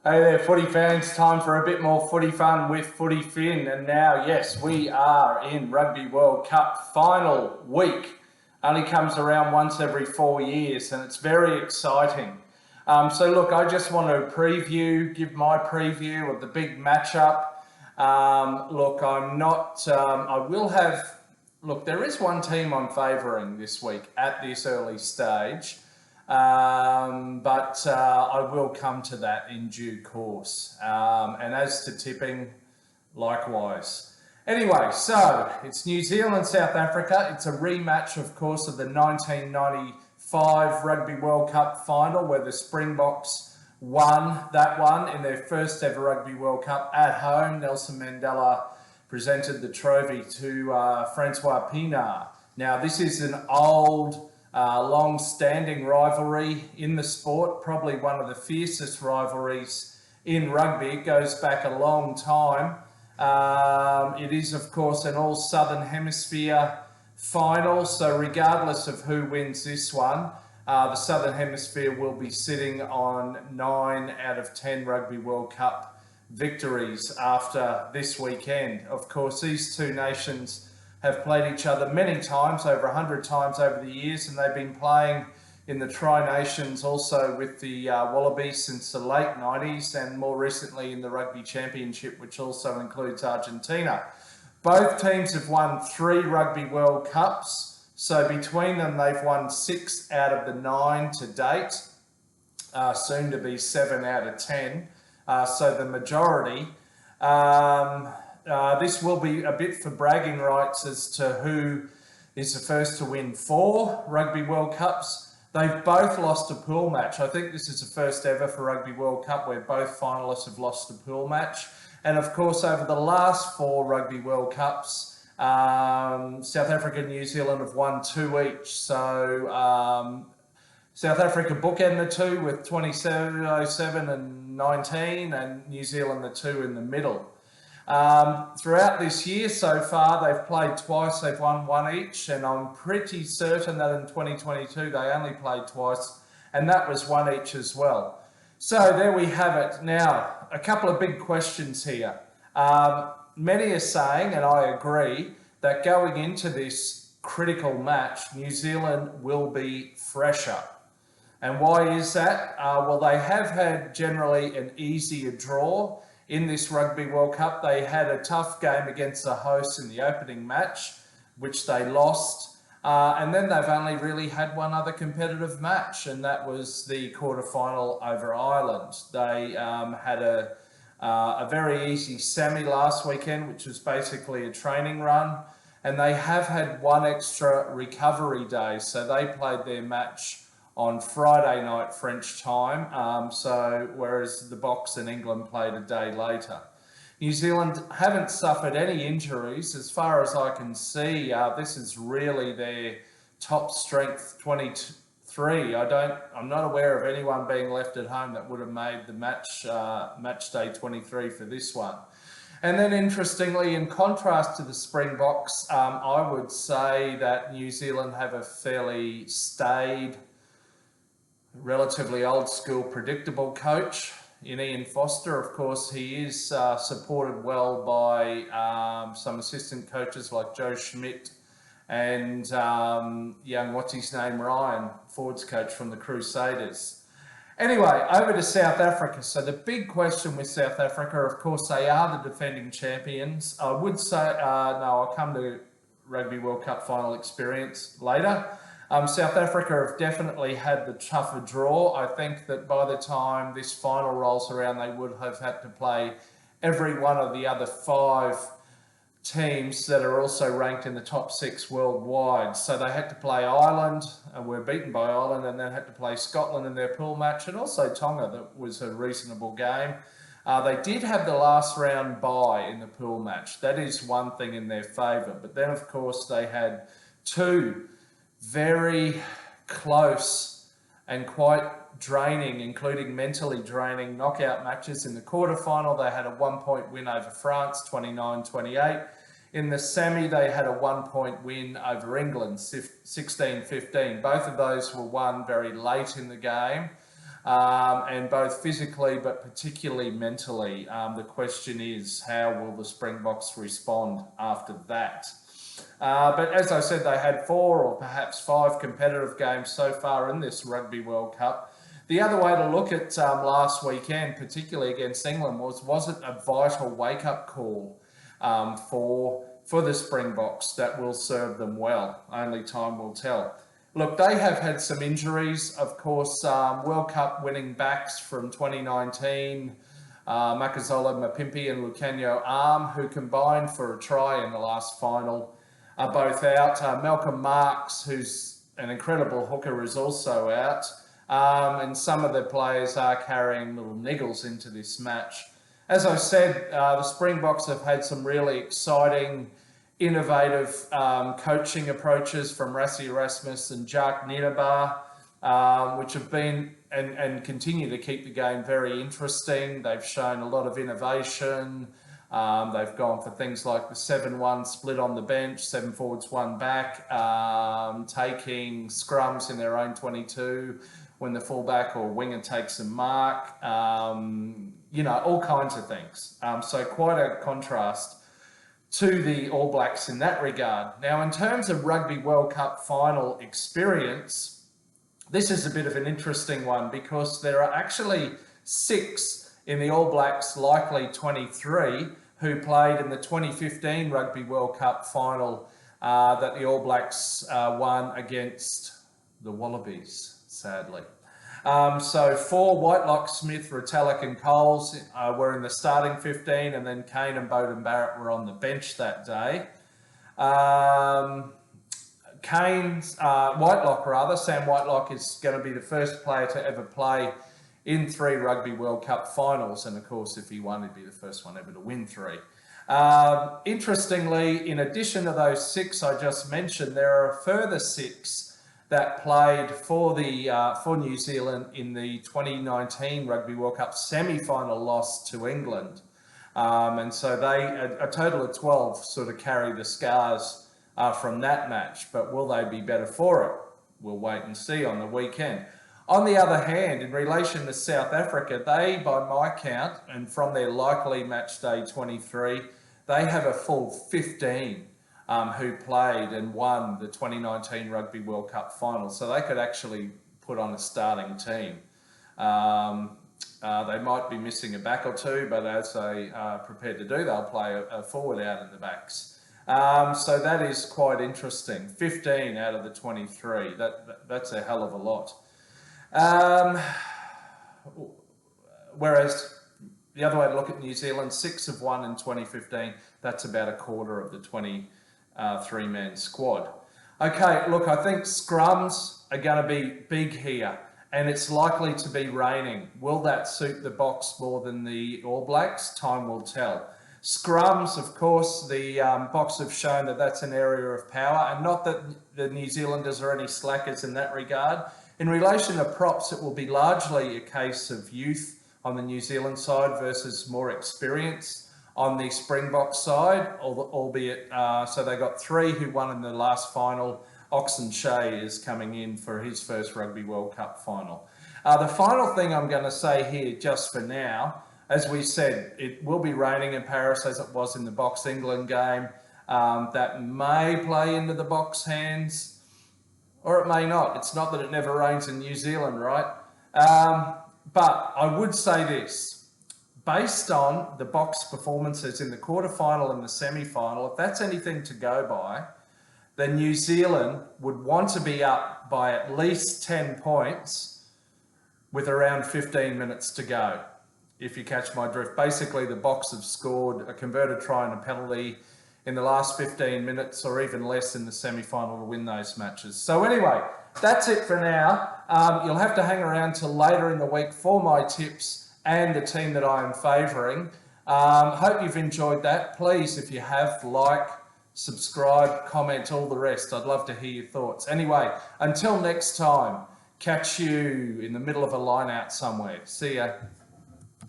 Hey there, footy fans. Time for a bit more footy fun with Footy Fin. And now, yes, we are in Rugby World Cup final week. Only comes around once every 4 years, and it's very exciting. So look, I just want to give my preview of the big matchup. Look, there is one team I'm favouring this week at this early stage. But I will come to that in due course. And as to tipping, likewise. Anyway, so it's New Zealand, South Africa. It's a rematch, of course, of the 1995 Rugby World Cup final where the Springboks won that one in their first ever Rugby World Cup at home. Nelson Mandela presented the trophy to Francois Pienaar. Now, this is an old long-standing rivalry in the sport, probably one of the fiercest rivalries in rugby. It goes back a long time. It is, of course, an all-Southern Hemisphere final, so regardless of who wins this one, the Southern Hemisphere will be sitting on 9 out of 10 Rugby World Cup victories after this weekend. Of course, these two nations have played each other many times, over 100 times over the years, and they've been playing in the Tri-Nations also with the Wallabies since the late 90s, and more recently in the Rugby Championship, which also includes Argentina. Both teams have won 3 Rugby World Cups, so between them they've won 6 out of the 9 to date, soon to be 7 out of 10, so the majority. This will be a bit for bragging rights as to who is the first to win 4 Rugby World Cups. They've both lost a pool match. I think this is the first ever for Rugby World Cup where both finalists have lost a pool match. And of course, over the last 4 Rugby World Cups, South Africa and New Zealand have won 2 each. So South Africa bookend the 2 with 27-07 and 19, and New Zealand the 2 in the middle. Throughout this year so far, they've played twice, they've won 1 each, and I'm pretty certain that in 2022 they only played twice, and that was 1 each as well. So there we have it. Now, a couple of big questions here. Many are saying, and I agree, that going into this critical match, New Zealand will be fresher. And why is that? Well, they have had generally an easier draw in this Rugby World Cup. They had a tough game against the hosts in the opening match, which they lost. And then they've only really had one other competitive match, and that was the quarterfinal over Ireland. They had a very easy semi last weekend, which was basically a training run. And they have had 1 extra recovery day. So they played their match on Friday night French time, whereas the Boks in England played a day later. New Zealand haven't suffered any injuries. As far as I can see, this is really their top strength 23. I'm not aware of anyone being left at home that would have made the match day 23 for this one. And then interestingly, in contrast to the Springboks, I would say that New Zealand have a fairly staid, relatively old school, predictable coach in Ian Foster. Of course, he is supported well by some assistant coaches like Joe Schmidt and Ryan, forwards coach from the Crusaders. Anyway, over to South Africa. So the big question with South Africa, of course, they are the defending champions. I would say, I'll come to Rugby World Cup final experience later. South Africa have definitely had the tougher draw. I think that by the time this final rolls around, they would have had to play every one of the other 5 teams that are also ranked in the top 6 worldwide. So they had to play Ireland, and were beaten by Ireland, and then had to play Scotland in their pool match, and also Tonga. That was a reasonable game. They did have the last round bye in the pool match. That is one thing in their favour. But then, of course, they had 2 very close and quite draining, including mentally draining, knockout matches. In the quarterfinal, they had a 1-point win over France, 29-28. In the semi, they had a 1-point win over England, 16-15. Both of those were won very late in the game. and both physically but particularly mentally. The question is, how will the Springboks respond after that? But as I said, they had 4 or perhaps 5 competitive games so far in this Rugby World Cup. The other way to look at last weekend, particularly against England, was it a vital wake-up call for the Springboks that will serve them well? Only time will tell. Look, they have had some injuries, of course. World Cup winning backs from 2019, Makazola Mapimpi and Lucanio Arm, who combined for a try in the last final, are both out. Malcolm Marks, who's an incredible hooker, is also out. And some of the players are carrying little niggles into this match. As I said, the Springboks have had some really exciting, innovative coaching approaches from Rassie Erasmus and Jacques Nienaber, which have been and continue to keep the game very interesting. They've shown a lot of innovation. They've gone for things like the 7-1 split on the bench, 7 forwards, 1 back, taking scrums in their own 22 when the fullback or winger takes a mark, all kinds of things. So quite a contrast to the All Blacks in that regard. Now, in terms of Rugby World Cup final experience, this is a bit of an interesting one because there are actually 6 in the All Blacks, likely 23, who played in the 2015 Rugby World Cup final that the All Blacks won against the Wallabies, sadly. So 4, Whitelock, Smith, Retallick and Coles were in the starting 15, and then Kane and Bowden Barrett were on the bench that day. Sam Whitelock is going to be the first player to ever play in 3 Rugby World Cup finals, and of course if he won, he'd be the first one ever to win 3. Interestingly, in addition to those 6 I just mentioned, there are a further 6 that played for New Zealand in the 2019 Rugby World Cup semi-final loss to England. And so a total of 12 sort of carry the scars from that match, but will they be better for it? We'll wait and see on the weekend. On the other hand, in relation to South Africa, they, by my count, and from their likely match day 23, they have a full 15 who played and won the 2019 Rugby World Cup final. So they could actually put on a starting team. They might be missing a back or 2, but as they are prepared to do, they'll play a forward out in the backs. So that is quite interesting. 15 out of the 23. That's a hell of a lot. Whereas the other way to look at New Zealand, 6 have won in 2015. That's about a quarter of the 23-man squad. Okay, look, I think scrums are going to be big here, and it's likely to be raining. Will that suit the Boks more than the All Blacks? Time will tell. Scrums, of course, the Boks have shown that that's an area of power, and not that the New Zealanders are any slackers in that regard. In relation to props, it will be largely a case of youth on the New Zealand side versus more experience on the Springboks side, albeit, so they got 3 who won in the last final. Oxen Shea is coming in for his first Rugby World Cup final. The final thing I'm going to say here just for now, as we said, it will be raining in Paris as it was in the Boks England game. That may play into the Boks' hands, or it may not. It's not that it never rains in New Zealand, right? But I would say this, based on the Boks performances in the quarterfinal and the semi-final, if that's anything to go by, then New Zealand would want to be up by at least 10 points with around 15 minutes to go, if you catch my drift. Basically, the Boks have scored a converted try and a penalty in the last 15 minutes or even less in the semi-final to win those matches. So anyway, that's it for now. You'll have to hang around till later in the week for my tips and the team that I am favouring. Hope you've enjoyed that. Please, if you have, like, subscribe, comment, all the rest. I'd love to hear your thoughts. Anyway, until next time, catch you in the middle of a line out somewhere. See ya.